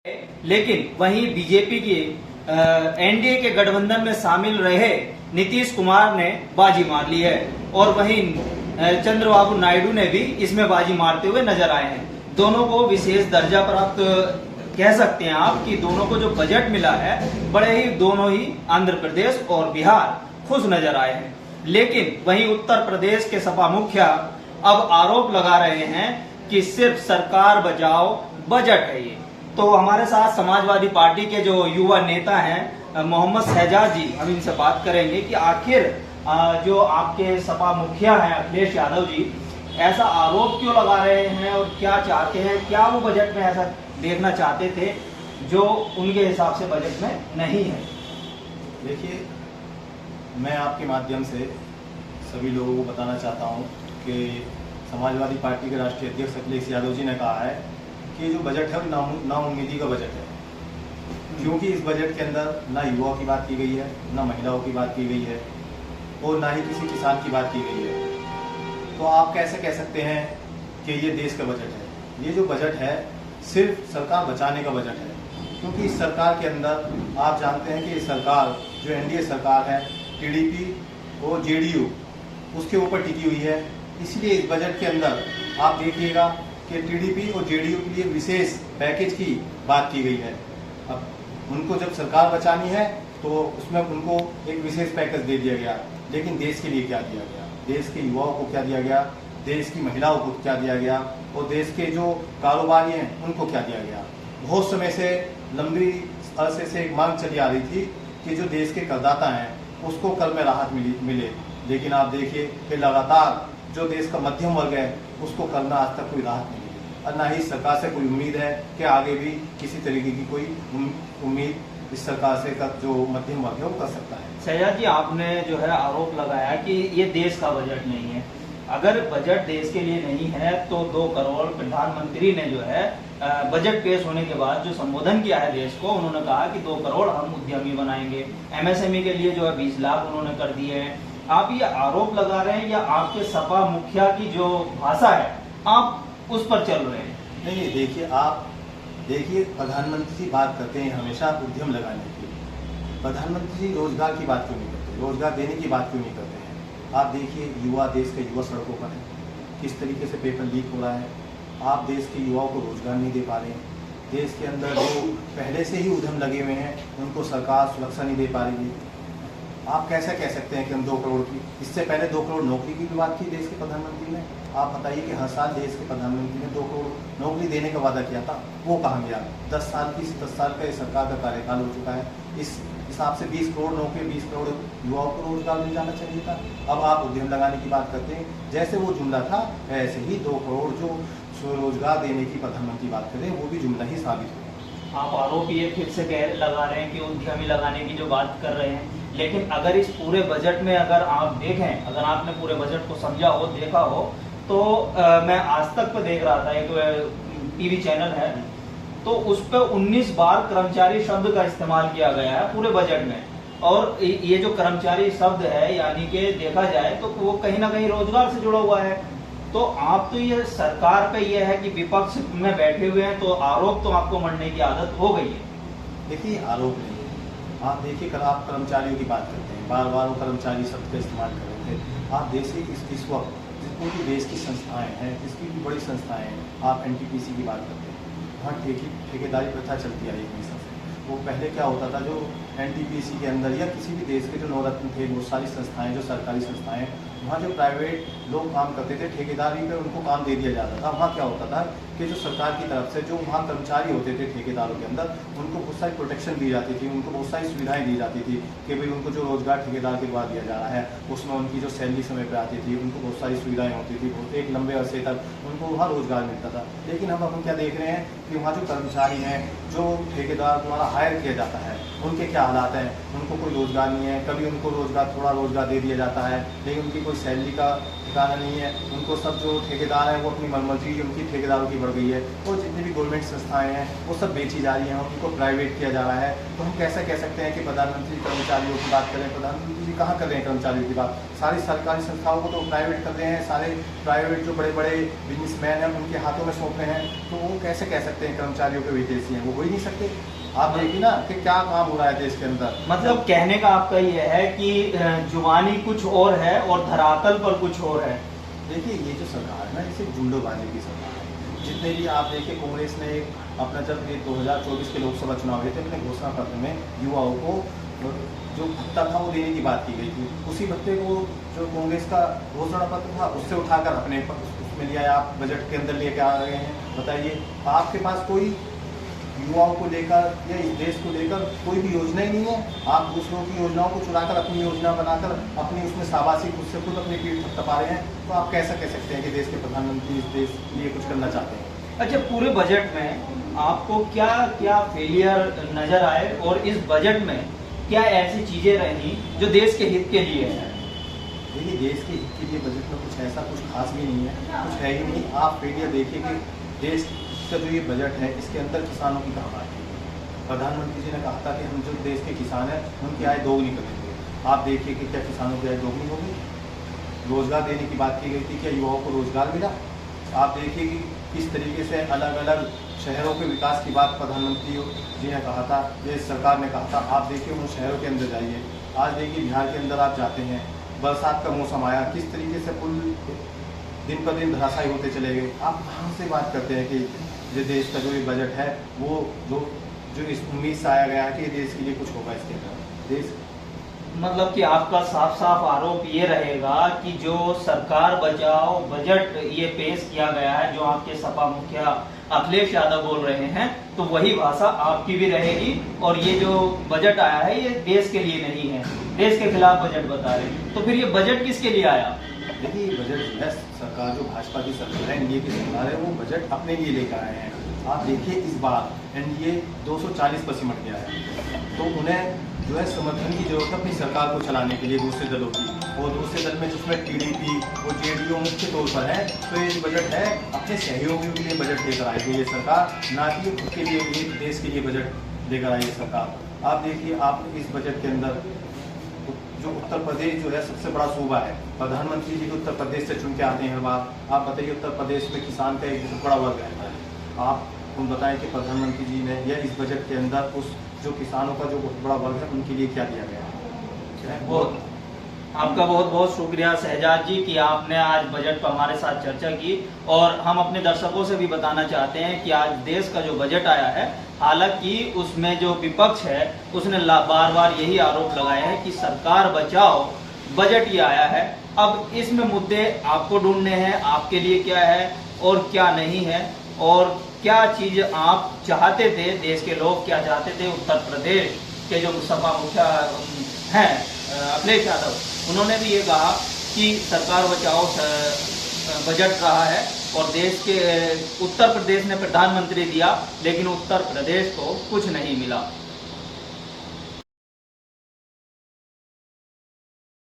लेकिन वहीं बीजेपी की एनडीए के गठबंधन में शामिल रहे नीतीश कुमार ने बाजी मार ली है और वहीं चंद्रबाबू नायडू ने भी इसमें बाजी मारते हुए नजर आए हैं। दोनों को विशेष दर्जा प्राप्त कह सकते हैं आप कि दोनों को जो बजट मिला है बड़े ही दोनों ही आंध्र प्रदेश और बिहार खुश नजर आए हैं। लेकिन वहीं उत्तर प्रदेश के सपा मुखिया अब आरोप लगा रहे हैं कि सिर्फ सरकार बचाओ बजट है ये। तो हमारे साथ समाजवादी पार्टी के जो युवा नेता हैं मोहम्मद शहजाद जी, हम इनसे बात करेंगे कि आखिर जो आपके सपा मुखिया हैं अखिलेश यादव जी ऐसा आरोप क्यों लगा रहे हैं और क्या चाहते हैं, क्या वो बजट में ऐसा देखना चाहते थे जो उनके हिसाब से बजट में नहीं है। देखिए, मैं आपके माध्यम से सभी लोगों को बताना चाहता हूं कि समाजवादी पार्टी के राष्ट्रीय अध्यक्ष अखिलेश यादव जी ने कहा है कि जो बजट है वो नाउम्मीदी का बजट है, क्योंकि इस बजट के अंदर ना युवाओं की बात की गई है, ना महिलाओं की बात की गई है और ना ही किसी किसान की बात की गई है। तो आप कैसे कह सकते हैं कि ये देश का बजट है? ये जो बजट है सिर्फ सरकार बचाने का बजट है, क्योंकि इस सरकार के अंदर आप जानते हैं कि ये सरकार जो एनडीए सरकार है टीडीपी और जेडीयू उसके ऊपर टिकी हुई है। इसलिए इस बजट के अंदर आप देखिएगा कि टीडीपी और जेडीयू के लिए विशेष पैकेज की बात की गई है। अब उनको जब सरकार बचानी है तो उसमें उनको एक विशेष पैकेज दे दिया गया, लेकिन देश के लिए क्या दिया गया, देश के युवाओं को क्या दिया गया, देश की महिलाओं को क्या दिया गया और देश के जो कारोबारी हैं उनको क्या दिया गया। बहुत समय से लंबी अरसे से एक मांग चली आ रही थी कि जो देश के करदाता हैं उसको कर में राहत मिले, लेकिन आप देखिए कि लगातार जो देश का मध्यम वर्ग है उसको कर में आज तक कोई राहत नहीं मिली और ना ही सरकार से कोई उम्मीद है कि आगे भी किसी तरीके की कोई उम्मीद इस सरकार से जो मध्यम वर्ग है वो कर सकता है। शहजाद जी, आपने जो है आरोप लगाया कि ये देश का बजट नहीं है। अगर बजट देश के लिए नहीं है तो 2 करोड़ प्रधानमंत्री ने जो है बजट पेश होने के बाद जो संबोधन किया है देश को, उन्होंने कहा कि 2 करोड़ हम उद्यमी बनाएंगे, एमएसएमई के लिए जो है 20 लाख उन्होंने कर दिए हैं। आप ये आरोप लगा रहे हैं या आपके सपा मुखिया की जो भाषा है आप उस पर चल रहे हैं? नहीं, देखिए प्रधानमंत्री जी बात करते हैं हमेशा उद्यम लगाने की। प्रधानमंत्री जी रोजगार की बात क्यों नहीं करते, रोजगार देने की बात क्यों नहीं करते हैं? आप देखिए युवा, देश के युवा सड़कों पर है, किस तरीके से पेपर लीक हो रहा है। आप देश के युवाओं को रोजगार नहीं दे पा रहे हैं। देश के अंदर जो पहले से ही उद्यम लगे हुए हैं उनको सरकार सुरक्षा नहीं दे पा रही है। आप कैसे कह सकते हैं कि हम 2 करोड़ की, इससे पहले 2 करोड़ नौकरी की भी बात की देश के प्रधानमंत्री ने। आप बताइए कि हर साल देश के प्रधानमंत्री ने 2 करोड़ नौकरी देने का वादा किया था, वो कहाँ गया? 10 साल का इस सरकार का कार्यकाल हो चुका है। इस हिसाब से 20 करोड़ नौकरी, 20 करोड़ युवाओं को रोजगार मिल जाना चाहिए था। अब आप उद्यम लगाने की बात करते हैं, जैसे वो जुमला था वैसे ही 2 करोड़ जो रोजगार देने की प्रधानमंत्री बात करें वो भी जुमला ही साबित हो। आप आरोप ये फिर से लगा रहे हैं कि उद्यमी लगाने की जो बात कर रहे हैं, लेकिन अगर इस पूरे बजट में अगर आप देखें, अगर आपने पूरे बजट को समझा हो, देखा हो तो मैं आज तक पे देख रहा था, एक टीवी चैनल है, तो उस पर 19 बार कर्मचारी शब्द का इस्तेमाल किया गया है पूरे बजट में। और ये जो कर्मचारी शब्द है यानी कि देखा जाए तो वो कहीं ना कहीं रोजगार से जुड़ा हुआ है। तो आप तो ये सरकार पे ये है कि विपक्ष में बैठे हुए हैं तो आरोप तो आपको मरने की आदत हो गई है। देखिए, आरोप नहीं है। आप देखिए, कल आप कर्मचारियों की बात करते हैं, बार बार वो कर्मचारी शब्द का इस्तेमाल कर रहे थे। आप देखिए इस वक्त जितनी भी देश की संस्थाएं हैं, जिसकी भी बड़ी संस्थाएं हैं, आप एनटीपीसी की बात करते हैं, वहाँ ठेकेदारी प्रथा चलती आई हमेशा से। वो पहले क्या होता था, जो एनटीपीसी के अंदर या किसी भी देश के जो नवरत्न थे वो सारी संस्थाएं जो सरकारी संस्थाएं, वहाँ जो प्राइवेट लोग काम करते थे ठेकेदारी पे उनको काम दे दिया जाता था। वहाँ क्या होता था कि जो सरकार की तरफ से जो वहाँ कर्मचारी होते थे ठेकेदारों के अंदर, उनको बहुत सारी प्रोटेक्शन दी जाती थी, उनको बहुत सारी सुविधाएं दी जाती थी कि भाई उनको जो रोजगार ठेकेदार के द्वारा दिया जा रहा है उसमें उनकी जो सैलरी समय पर आती थी, उनको बहुत सारी सुविधाएं होती थी, बहुत एक लंबे अरसे तक उनको वहाँ रोजगार मिलता था। लेकिन अब हम क्या देख रहे हैं कि वहाँ जो कर्मचारी हैं, जो ठेकेदार द्वारा हायर किया जाता है, उनके क्या हालात हैं? उनको कोई रोजगार नहीं है, कभी उनको थोड़ा रोजगार दे दिया जाता है, लेकिन उनकी कोई सैलरी का ठिकाना नहीं है। उनको सब जो ठेकेदार हैं वो अपनी मनमर्जी उनकी ठेकेदारों की बढ़ गई है और जितनी भी गवर्नमेंट संस्थाएं हैं वो सब बेची जा रही हैं, उनको प्राइवेट किया जा रहा है। तो हम कैसे कह सकते हैं कि प्रधानमंत्री कर्मचारियों की बात करें? प्रधानमंत्री जी कहाँ कर रहे हैं कर्मचारियों की बात? सारी सरकारी संस्थाओं को तो प्राइवेट कर रहे हैं, सारे प्राइवेट जो बड़े बड़े बिजनेसमैन हैं उनके हाथों में सौंप रहे हैं। तो वो कैसे कह सकते हैं कर्मचारियों के विदेशी हैं? वो हो ही नहीं सकते। आप देखिए ना कि क्या काम हो रहा है देश के अंदर। मतलब कहने का आपका ये है कि जुबानी कुछ और है और धरातल पर कुछ और है। देखिए ये जो सरकार है ना, इसे जुमलोबाजी की सरकार है। जितने भी आप देखिए कांग्रेस ने अपना जब ये 2024 के लोकसभा चुनाव हुए थे, अपने घोषणा पत्र में युवाओं को जो भत्ता था वो देने की बात की गई थी। उसी भत्ते को जो कांग्रेस का घोषणा पत्र था उससे उठाकर अपने उसमें लिया, आप बजट के अंदर लेकर आ रहे हैं। बताइए आपके पास कोई युवाओं को लेकर या इस देश को लेकर कोई भी योजना ही नहीं है। आप दूसरों की योजनाओं को चुराकर अपनी योजना बनाकर अपनी उसमें शाबाशी खुद से खुद अपनी पीठ थपथपा रहे हैं। तो आप कैसा कह सकते हैं कि देश के प्रधानमंत्री इस देश के लिए कुछ करना चाहते हैं? अच्छा, पूरे बजट में आपको क्या क्या फेलियर नजर आए और इस बजट में क्या ऐसी चीजें रही जो देश के हित के लिए है? देखिए देश के हित के लिए बजट में कुछ ऐसा कुछ खास भी नहीं है, कुछ है ही नहीं। आप फेलियर देखिए कि देश का जो ये बजट है इसके अंदर किसानों की कहाँ बात की गई? प्रधानमंत्री जी ने कहा था कि हम जो देश के किसान हैं उनकी आय दोगुनी करेंगे। आप देखिए कि क्या किसानों की आय दोगुनी हो गई? रोजगार देने की बात की गई थी, क्या युवाओं को रोजगार मिला? आप देखिए कि किस तरीके से अलग अलग शहरों के विकास की बात प्रधानमंत्री जी ने कहा था, ये सरकार ने कहा था। आप देखिए उन शहरों के अंदर जाइए, आज देखिए बिहार के अंदर आप जाते हैं, बरसात का मौसम आया, किस तरीके से पुल दिन पर दिन धराशायी होते चले गए। आप कहाँ से बात करते हैं कि जो देश का जो ये बजट है वो जो इस उम्मीद से आया गया है कि देश के लिए कुछ होगा इसके अंदर देश। मतलब कि आपका साफ साफ आरोप ये रहेगा कि जो सरकार बचाओ बजट ये पेश किया गया है, जो आपके सपा मुखिया अखिलेश यादव बोल रहे हैं, तो वही भाषा आपकी भी रहेगी। और ये जो बजट आया है ये देश के लिए नहीं है, देश के खिलाफ बजट बता रहे हैं। तो फिर ये बजट किसके लिए आया? देखिए बजट है, सरकार जो भाजपा की सरकार है, एनडीए की सरकार है, वो बजट अपने लिए लेकर आए हैं। आप देखिए इस बार एनडीए 240 पर सिमट गया है, तो उन्हें जो है समर्थन की जरूरत है अपनी सरकार को चलाने के लिए दूसरे दलों की। और दूसरे दल में जिसमें टीडीपी और जेडीयू मुख्य तौर पर है, तो ये बजट है अपने सहयोगियों के लिए बजट लेकर आई है ये सरकार, ना कि खुद के लिए एक देश के लिए बजट लेकर आई है सरकार। आप देखिए आप इस बजट के अंदर जो उत्तर प्रदेश जो है सबसे बड़ा सूबा है, प्रधानमंत्री जी को उत्तर प्रदेश से चुन के आते हैं हर बार। आप बताइए उत्तर प्रदेश में किसान का एक बहुत बड़ा वर्ग रहता है। आप हम बताएं कि प्रधानमंत्री जी ने या इस बजट के अंदर उस जो किसानों का जो बहुत बड़ा वर्ग है उनके लिए क्या दिया गया है? बहुत आपका बहुत बहुत शुक्रिया शहजाद जी कि आपने आज बजट पर हमारे साथ चर्चा की। और हम अपने दर्शकों से भी बताना चाहते हैं कि आज देश का जो बजट आया है, हालांकि उसमें जो विपक्ष है उसने बार बार यही आरोप लगाया है कि सरकार बचाओ बजट ये आया है। अब इसमें मुद्दे आपको ढूंढने हैं, आपके लिए क्या है और क्या नहीं है, और क्या चीज आप चाहते थे, देश के लोग क्या चाहते थे। उत्तर प्रदेश के जो सपा मुखिया हैं अखिलेश यादव, उन्होंने भी ये कहा कि सरकार बचाओ बजट रहा है और देश के उत्तर प्रदेश ने प्रधानमंत्री दिया, लेकिन उत्तर प्रदेश को कुछ नहीं मिला।